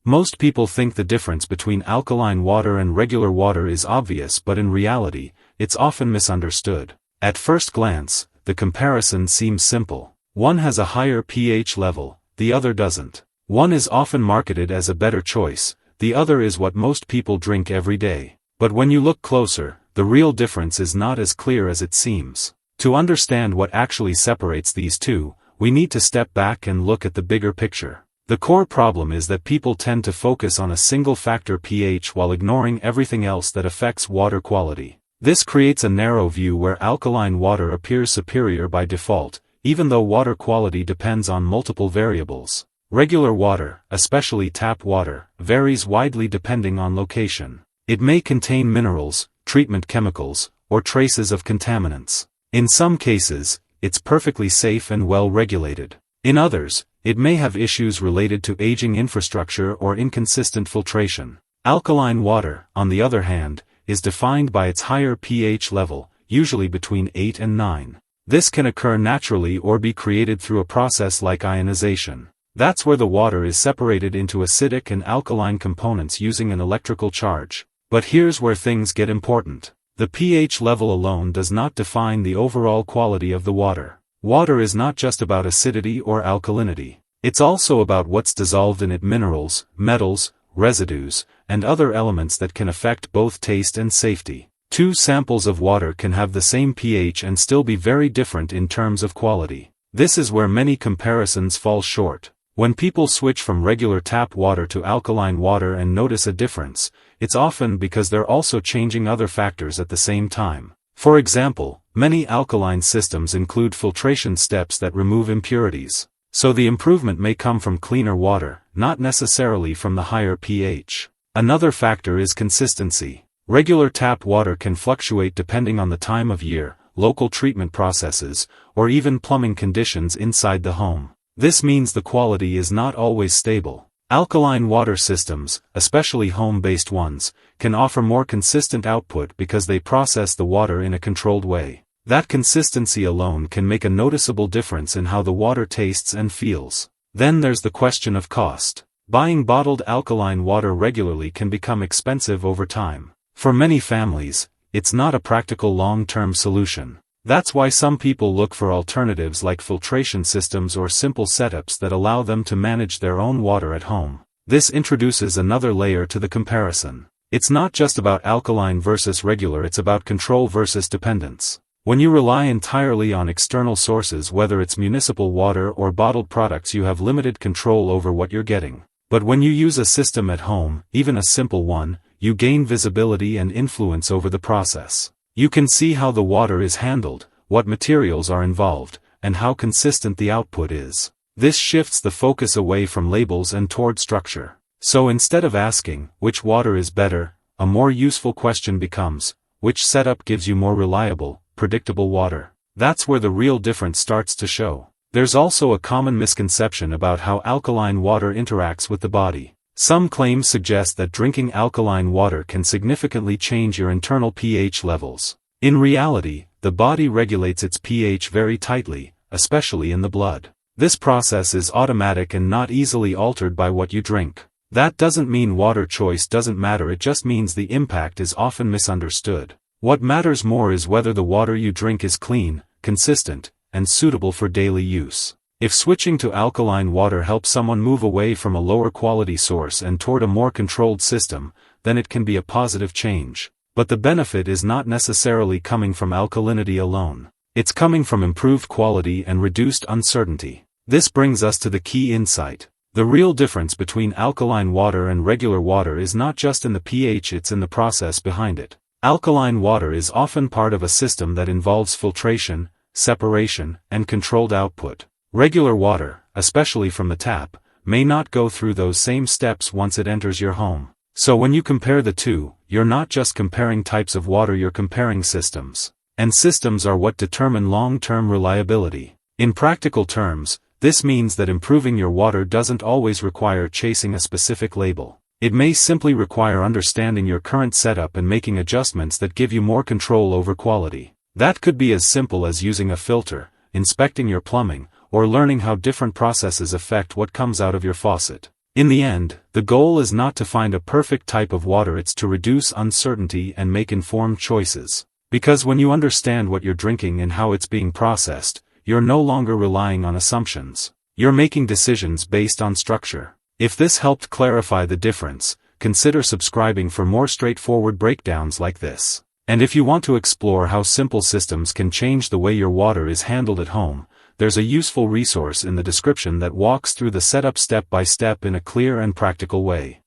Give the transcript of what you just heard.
Most people think the difference between alkaline water and regular water is obvious, but in reality, it's often misunderstood. At first glance, the comparison seems simple. One has a higher pH level, the other doesn't. One is often marketed as a better choice, the other is what most people drink every day. But when you look closer, the real difference is not as clear as it seems. To understand what actually separates these two, we need to step back and look at the bigger picture. The core problem is that people tend to focus on a single factor pH while ignoring everything else that affects water quality. This creates a narrow view where alkaline water appears superior by default, even though water quality depends on multiple variables. Regular water, especially tap water, varies widely depending on location. It may contain minerals, treatment chemicals, or traces of contaminants. In some cases, it's perfectly safe and well regulated. In others, it may have issues related to aging infrastructure or inconsistent filtration. Alkaline water, on the other hand, is defined by its higher pH level, usually between 8 and 9. This can occur naturally or be created through a process like ionization. That's where the water is separated into acidic and alkaline components using an electrical charge. But here's where things get important. The pH level alone does not define the overall quality of the water. Water is not just about acidity or alkalinity. It's also about what's dissolved in it: minerals, metals, residues, and other elements that can affect both taste and safety. Two samples of water can have the same pH and still be very different in terms of quality. This is where many comparisons fall short. When people switch from regular tap water to alkaline water and notice a difference, it's often because they're also changing other factors at the same time. For example, many alkaline systems include filtration steps that remove impurities. So the improvement may come from cleaner water, not necessarily from the higher pH. Another factor is consistency. Regular tap water can fluctuate depending on the time of year, local treatment processes, or even plumbing conditions inside the home. This means the quality is not always stable. Alkaline water systems, especially home-based ones, can offer more consistent output because they process the water in a controlled way. That consistency alone can make a noticeable difference in how the water tastes and feels. Then there's the question of cost. Buying bottled alkaline water regularly can become expensive over time. For many families, it's not a practical long-term solution. That's why some people look for alternatives like filtration systems or simple setups that allow them to manage their own water at home. This introduces another layer to the comparison. It's not just about alkaline versus regular, it's about control versus dependence. When you rely entirely on external sources, whether it's municipal water or bottled products, you have limited control over what you're getting. But when you use a system at home, even a simple one, you gain visibility and influence over the process. You can see how the water is handled, what materials are involved, and how consistent the output is. This shifts the focus away from labels and toward structure. So instead of asking, which water is better, a more useful question becomes, which setup gives you more reliable, predictable water? That's where the real difference starts to show. There's also a common misconception about how alkaline water interacts with the body. Some claims suggest that drinking alkaline water can significantly change your internal pH levels. In reality, the body regulates its pH very tightly, especially in the blood. This process is automatic and not easily altered by what you drink. That doesn't mean water choice doesn't matter, it just means the impact is often misunderstood. What matters more is whether the water you drink is clean, consistent, and suitable for daily use. If switching to alkaline water helps someone move away from a lower quality source and toward a more controlled system, then it can be a positive change. But the benefit is not necessarily coming from alkalinity alone. It's coming from improved quality and reduced uncertainty. This brings us to the key insight. The real difference between alkaline water and regular water is not just in the pH, it's in the process behind it. Alkaline water is often part of a system that involves filtration, separation, and controlled output. Regular water, especially from the tap, may not go through those same steps once it enters your home. So when you compare the two, you're not just comparing types of water, you're comparing systems. And systems are what determine long-term reliability. In practical terms, this means that improving your water doesn't always require chasing a specific label. It may simply require understanding your current setup and making adjustments that give you more control over quality. That could be as simple as using a filter, inspecting your plumbing, or learning how different processes affect what comes out of your faucet. In the end, the goal is not to find a perfect type of water, it's to reduce uncertainty and make informed choices. Because when you understand what you're drinking and how it's being processed, you're no longer relying on assumptions. You're making decisions based on structure. If this helped clarify the difference, consider subscribing for more straightforward breakdowns like this. And if you want to explore how simple systems can change the way your water is handled at home, there's a useful resource in the description that walks through the setup step by step in a clear and practical way.